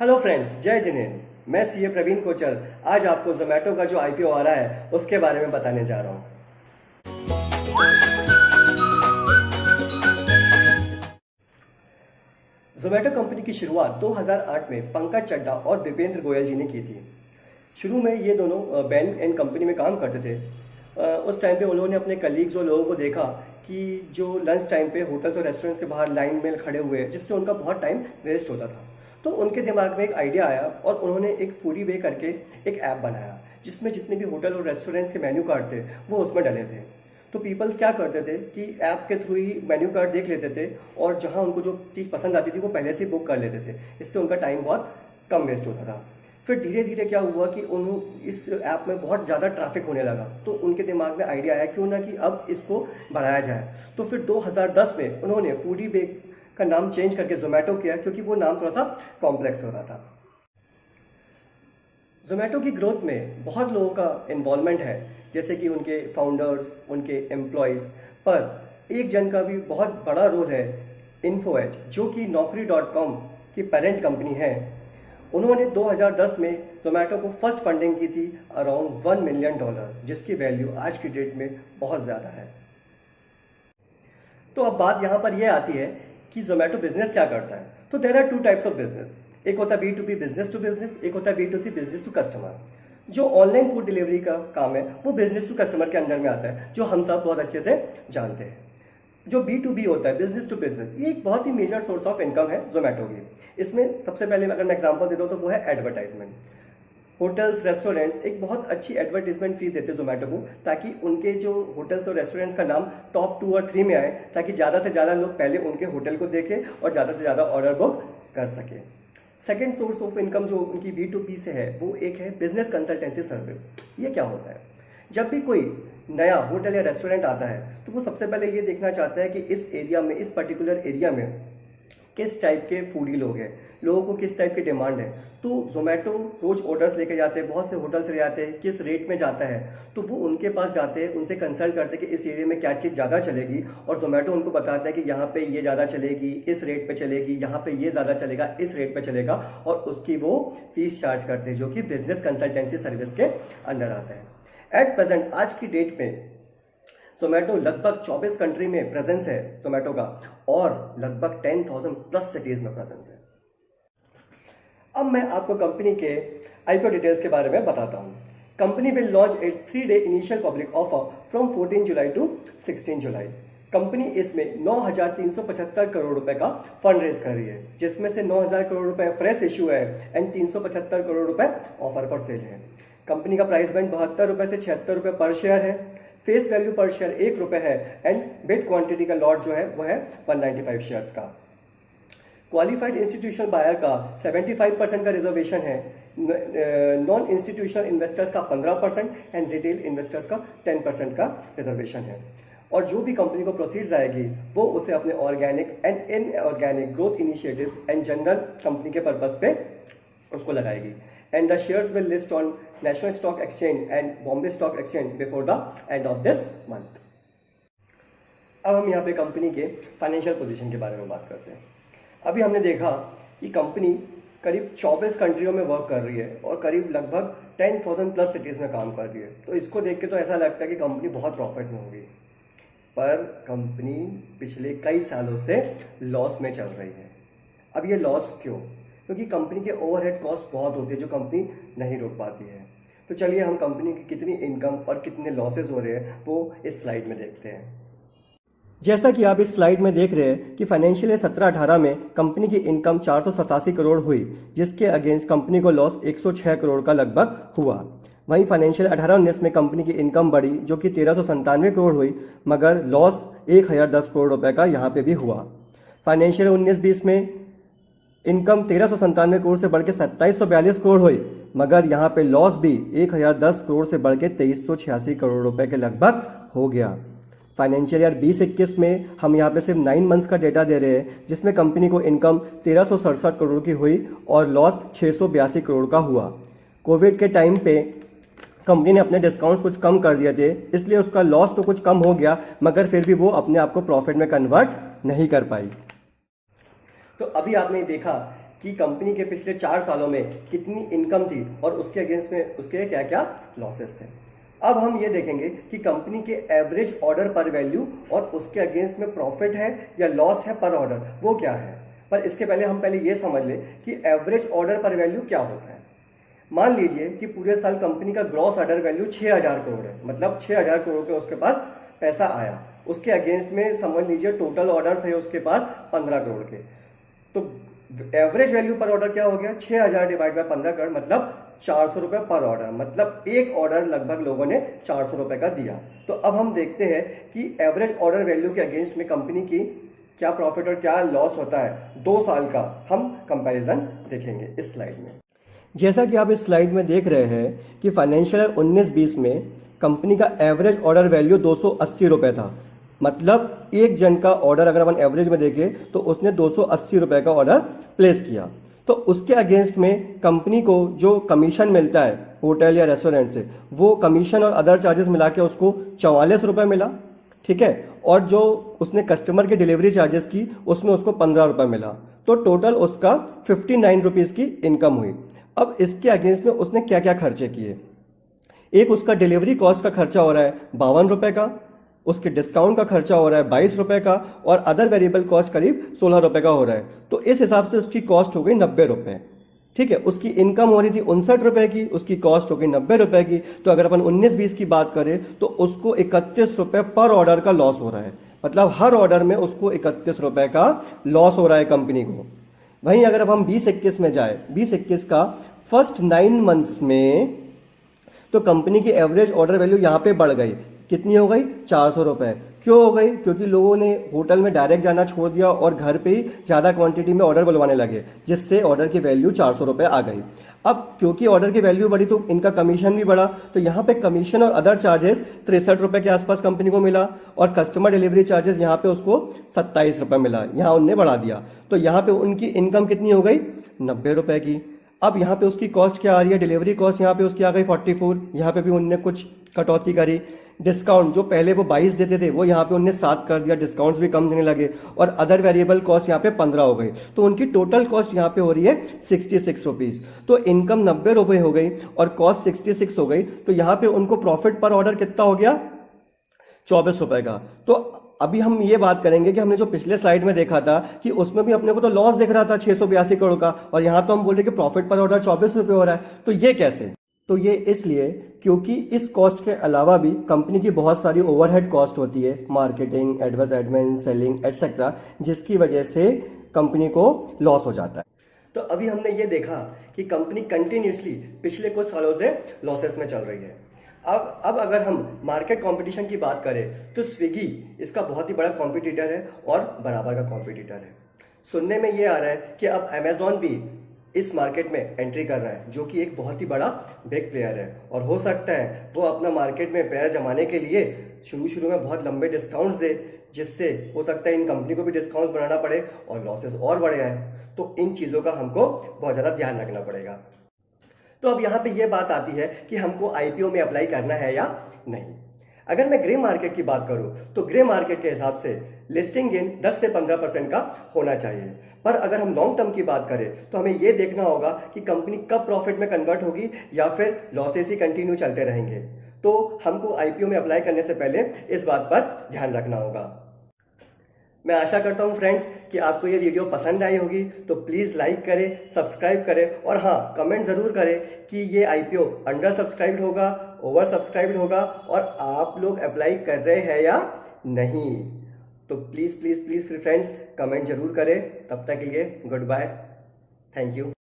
Hello friends, जय जिनेंद्र। मैं CA Praveen Kochhar आज आपको जोमेटो का जो आईपीओ आ रहा है उसके बारे में बताने जा रहा हूँ। जोमेटो कंपनी की शुरुआत 2008 में पंकज चड्ढा और दीपेंद्र गोयल जी ने की थी। शुरू में ये दोनों बैंक एंड कंपनी में काम करते थे। उस टाइम पे उन्होंने अपने कलीग्स और लोगों को देखा कि जो लंच टाइम पे होटल्स और रेस्टोरेंट्स के बाहर लाइन में खड़े हुए जिससे उनका बहुत टाइम वेस्ट होता था। तो उनके दिमाग में एक आइडिया आया और उन्होंने एक फूडी वे करके एक ऐप बनाया जिसमें जितने भी होटल और रेस्टोरेंट्स के मेन्यू कार्ड थे वो उसमें डले थे। तो पीपल्स क्या करते थे कि ऐप के थ्रू ही मेन्यू कार्ड देख लेते थे और जहां उनको जो चीज़ पसंद आती थी वो पहले से ही बुक कर लेते थे। इससे उनका टाइम बहुत कम वेस्ट होता था। फिर धीरे धीरे क्या हुआ कि इस ऐप में बहुत ज़्यादा ट्रैफिक होने लगा, तो उनके दिमाग में आइडिया आया क्यों ना कि अब इसको बढ़ाया जाए। तो फिर 2010 में उन्होंने फूडी बे का नाम चेंज करके जोमेटो किया, क्योंकि वो नाम थोड़ा सा कॉम्प्लेक्स हो रहा था। जोमेटो की ग्रोथ में बहुत लोगों का इन्वॉल्वमेंट है, जैसे कि उनके फाउंडर्स, उनके एम्प्लॉयज़, पर एक जन का भी बहुत बड़ा रोल है, इन्फोएज, जो कि naukri.com की पेरेंट कंपनी है। उन्होंने 2010 में जोमेटो को फर्स्ट फंडिंग की थी अराउंड $1 मिलियन, जिसकी वैल्यू आज की डेट में बहुत ज़्यादा है। तो अब बात यहाँ पर यह आती है कि जोमेटो बिजनेस क्या करता है। तो there are two types of business. एक होता है B2B, बिजनेस टू बिजनेस, एक होता है B2C, बिजनेस टू कस्टमर। जो ऑनलाइन फूड डिलीवरी का काम है वो बिजनेस टू कस्टमर के अंदर में आता है, जो हम सब बहुत अच्छे से जानते हैं। जो B2B होता है, बिजनेस टू बिजनेस, ये एक बहुत ही मेजर सोर्स ऑफ इनकम है जोमेटो की। इसमें सबसे पहले अगर मैं एग्जांपल दे दूँ तो वो है एडवर्टाइजमेंट। होटल्स, रेस्टोरेंट्स एक बहुत अच्छी एडवर्टीजमेंट फीस देते हैं जोमेटो को, ताकि उनके जो होटल्स और रेस्टोरेंट्स का नाम टॉप 2 और 3 में आए, ताकि ज़्यादा से ज़्यादा लोग पहले उनके होटल को देखें और ज़्यादा से ज़्यादा ऑर्डर बुक कर सकें। सेकेंड सोर्स ऑफ इनकम जो उनकी B2B से है वो एक है बिजनेस कंसल्टेंसी सर्विस। ये क्या होता है? जब भी कोई नया होटल या रेस्टोरेंट आता है तो वो सबसे पहले ये देखना चाहता है कि इस एरिया में, इस पर्टिकुलर एरिया में किस टाइप के फूडी लोग हैं, लोगों को किस टाइप की डिमांड है। तो जोमेटो रोज ऑर्डर्स लेके जाते हैं, बहुत से होटल से ले जाते हैं, किस रेट में जाता है तो वो उनके पास जाते हैं, उनसे कंसल्ट करते हैं कि इस एरिया में क्या चीज़ ज़्यादा चलेगी, और जोमेटो उनको बताता है कि यहाँ पे ये ज़्यादा चलेगी, इस रेट पे चलेगी, यहाँ पे ये ज़्यादा चलेगा, इस रेट पे चलेगा, और उसकी वो फीस चार्ज करते हैं, जो कि बिजनेस कंसल्टेंसी सर्विस के अंडर आता है। एट प्रेजेंट आज की डेट में जोमेटो लगभग 24 कंट्री में प्रेजेंस है जोमेटो का, और लगभग 10,000 प्लस सिटीज में प्रेजेंस है। अब मैं आपको कंपनी के आईपीओ डिटेल्स के बारे में बताता हूं। Company will launch its 3-day initial public offer from 14 July to 16 July. Company इसमें 9,375 करोड़ रुपए का फंड रेज कर रही है, जिसमें से 9,000 करोड़ रुपए फ्रेश इश्यू है एंड 375 करोड़ रुपए ऑफर फॉर सेल है। कंपनी का प्राइस बैंड 72 रुपए से 76 रुपए पर शेयर है। फेस वैल्यू पर शेयर 1 रुपए है एंड बिड क्वांटिटी का लॉट जो है वो है 195 शेयर्स का। क्वालिफाइड इंस्टीट्यूशनल बायर का 75% का रिजर्वेशन है, नॉन इंस्टीट्यूशनल इन्वेस्टर्स का 15% एंड रिटेल इन्वेस्टर्स का 10% का रिजर्वेशन है। और जो भी कंपनी को प्रोसीड्स आएगी वो उसे अपने organic and inorganic growth initiatives and general company के पर्पस पे उसको लगाएगी। And the shares will list on national stock exchange and Bombay stock exchange before the end of this month. अब हम यहाँ पे कंपनी के फाइनेंशियल पोजीशन के बारे में बात करते हैं। अभी हमने देखा कि कंपनी करीब 24 कंट्रियों में वर्क कर रही है और करीब लगभग 10,000 प्लस सिटीज़ में काम कर रही है। तो इसको देख के तो ऐसा लगता है कि कंपनी बहुत प्रॉफिट में होगी, पर कंपनी पिछले कई सालों से लॉस में चल रही है। अब ये लॉस क्यों? क्योंकि कंपनी के ओवरहेड कॉस्ट बहुत होती है जो कंपनी नहीं रोक पाती है। तो चलिए हम कंपनी की कितनी इनकम और कितने लॉसेज हो रहे हैं वो इस स्लाइड में देखते हैं। जैसा कि आप इस स्लाइड में देख रहे हैं कि फाइनेंशियल 17-18 में कंपनी की इनकम 487 करोड़ हुई, जिसके अगेंस्ट कंपनी को लॉस 106 करोड़ का लगभग हुआ। वहीं फाइनेंशियल 18-19 में कंपनी की इनकम बढ़ी जो कि 1397 करोड़ हुई, मगर लॉस 1010 करोड़ रुपए का यहाँ पे भी हुआ। फाइनेंशियल 19-20 में इनकम 1397 करोड़ से बढ़ के 2742 करोड़ हुई, मगर यहाँ पे लॉस भी 1010 करोड़ से बढ़ के 2386 करोड़ रुपए के लगभग हो गया। फाइनेंशियल ईयर 20-21 में हम यहाँ पे सिर्फ 9 मंथ्स का डेटा दे रहे हैं, जिसमें कंपनी को इनकम 1367 करोड़ की हुई और लॉस 682 करोड़ का हुआ। कोविड के टाइम पे कंपनी ने अपने डिस्काउंट्स कुछ कम कर दिए थे, इसलिए उसका लॉस तो कुछ कम हो गया, मगर फिर भी वो अपने आप को प्रॉफिट में कन्वर्ट नहीं कर पाई। तो अभी आपने देखा कि कंपनी के पिछले 4 सालों में कितनी इनकम थी और उसके अगेंस्ट में उसके क्या क्या लॉसेस थे। अब हम ये देखेंगे कि कंपनी के एवरेज ऑर्डर पर वैल्यू और उसके अगेंस्ट में प्रॉफिट है या लॉस है पर ऑर्डर, वो क्या है। पर इसके पहले हम ये समझ लें कि एवरेज ऑर्डर पर वैल्यू क्या होता है। मान लीजिए कि पूरे साल कंपनी का ग्रॉस ऑर्डर वैल्यू 6000 करोड़ है, मतलब 6000 करोड़ का उसके पास पैसा आया। उसके अगेंस्ट में समझ लीजिए टोटल ऑर्डर थे उसके पास 15 करोड़ के। तो एवरेज वैल्यू पर ऑर्डर क्या हो गया, 6000 डिवाइड बाय 15 करोड़, मतलब 400 रुपए पर ऑर्डर, मतलब एक ऑर्डर लगभग लोगों ने 400 रुपए का दिया। तो अब हम देखते हैं कि एवरेज ऑर्डर वैल्यू के अगेंस्ट में कंपनी की क्या प्रॉफिट और क्या लॉस होता है 2 साल का। हम कंपैरिजन देखेंगे इस स्लाइड में। जैसा कि आप इस स्लाइड में देख रहे हैं कि फाइनेंशियल ईयर 19-20 में कंपनी का एवरेज ऑर्डर वैल्यू 280 रुपये था, मतलब एक जन का ऑर्डर अगर अपन एवरेज में देखें तो उसने 280 रुपये का ऑर्डर प्लेस किया। तो उसके अगेंस्ट में कंपनी को जो कमीशन मिलता है होटल या रेस्टोरेंट से, वो कमीशन और अदर चार्जेस मिला के उसको 44 रुपये मिला, ठीक है। और जो उसने कस्टमर के डिलीवरी चार्जेस की उसमें उसको 15 रुपये मिला। तो टोटल उसका 59 रुपीज़ की इनकम हुई। अब इसके अगेंस्ट में उसने क्या क्या खर्चे किए, एक उसका डिलीवरी कॉस्ट का खर्चा हो रहा है 52 रुपये का, उसके डिस्काउंट का खर्चा हो रहा है 22 रुपये का, और अदर वेरिएबल कॉस्ट करीब 16 रुपये का हो रहा है। तो इस हिसाब से उसकी कॉस्ट हो गई 90 रुपये, ठीक है। उसकी इनकम हो रही थी 59 रुपये की, उसकी कॉस्ट हो गई 90 रुपये की। तो अगर अपन 19-20 की बात करें तो उसको 31 रुपये पर ऑर्डर का लॉस हो रहा है, मतलब हर ऑर्डर में उसको 31 रुपये का लॉस हो रहा है कंपनी को। वहीं अगर अब हम 20-21 में जाए, 20-21 का फर्स्ट 9 मंथ्स में तो कंपनी की एवरेज ऑर्डर वैल्यू यहाँ पे बढ़ गई, कितनी हो गई, 400 रुपये। क्यों हो गई, क्योंकि लोगों ने होटल में डायरेक्ट जाना छोड़ दिया और घर पे ही ज़्यादा क्वांटिटी में ऑर्डर बुलवाने लगे, जिससे ऑर्डर की वैल्यू 400 रुपये आ गई। अब क्योंकि ऑर्डर की वैल्यू बढ़ी तो इनका कमीशन भी बढ़ा, तो यहाँ पे कमीशन और अदर चार्जेस 63 रुपये के आसपास कंपनी को मिला, और कस्टमर डिलीवरी चार्जेस यहाँ पे उसको 27 रुपये मिला, यहाँ उनने बढ़ा दिया। तो यहाँ पे उनकी इनकम कितनी हो गई, 90 रुपये की। अब यहाँ पे उसकी कॉस्ट क्या आ रही है, डिलीवरी कॉस्ट यहाँ पे उसकी आ गई 44, यहाँ पे भी उनने कुछ कटौती करी। डिस्काउंट जो पहले वो 22 देते थे वो यहाँ पे उनने 7 कर दिया, डिस्काउंट्स भी कम देने लगे, और अदर वेरिएबल कॉस्ट यहाँ पे 15 हो गई। तो उनकी टोटल कॉस्ट यहाँ पे हो रही है 66 रुपीज़। तो इनकम 90 रुपये हो गई और कॉस्ट 66 हो गई। तो यहाँ पे उनको प्रॉफिट पर ऑर्डर कितना हो गया, 24 रुपये का। तो अभी हम ये बात करेंगे कि हमने जो पिछले स्लाइड में देखा था कि उसमें भी अपने को तो लॉस दिख रहा था 682 करोड़ का, और यहाँ तो हम बोल रहे कि प्रॉफिट पर ऑर्डर 24 रुपये हो रहा है। तो ये कैसे, तो ये इसलिए क्योंकि इस कॉस्ट के अलावा भी कंपनी की बहुत सारी ओवरहेड कॉस्ट होती है, मार्केटिंग, एडवर्टाइजमेंट, सेलिंग एटसेट्रा, जिसकी वजह से कंपनी को लॉस हो जाता है। तो अभी हमने ये देखा कि कंपनी कंटिन्यूसली पिछले कुछ सालों से लॉसेस में चल रही है। अब अगर हम मार्केट कंपटीशन की बात करें तो स्विगी इसका बहुत ही बड़ा कॉम्पिटिटर है और बराबर का कॉम्पिटिटर है। सुनने में ये आ रहा है कि अब अमेजॉन भी इस मार्केट में एंट्री कर रहा है, जो कि एक बहुत ही बड़ा बिग प्लेयर है, और हो सकता है वो अपना मार्केट में पैर जमाने के लिए शुरू में बहुत लंबे डिस्काउंट्स दे, जिससे हो सकता है इन कंपनी को भी डिस्काउंट्स बढ़ाना पड़े और लॉसेस और बढ़ जाए। तो इन चीज़ों का हमको बहुत ज़्यादा ध्यान रखना पड़ेगा। तो अब यहाँ पे ये बात आती है कि हमको आईपीओ में अप्लाई करना है या नहीं। अगर मैं ग्रे मार्केट की बात करूं तो ग्रे मार्केट के हिसाब से लिस्टिंग गेन 10 से 15% का होना चाहिए। पर अगर हम लॉन्ग टर्म की बात करें तो हमें यह देखना होगा कि कंपनी कब प्रॉफिट में कन्वर्ट होगी या फिर लॉसेस ही कंटिन्यू चलते रहेंगे। तो हमको आईपीओ में अप्लाई करने से पहले इस बात पर ध्यान रखना होगा। मैं आशा करता हूं फ्रेंड्स कि आपको ये वीडियो पसंद आई होगी, तो प्लीज़ लाइक करें, सब्सक्राइब करें, और हाँ, कमेंट ज़रूर करें कि ये आईपीओ अंडर सब्सक्राइब्ड होगा, ओवर सब्सक्राइब्ड होगा, और आप लोग अप्लाई कर रहे हैं या नहीं। तो प्लीज़ फ्रेंड्स कमेंट ज़रूर करें। तब तक के लिए गुड बाय, थैंक यू।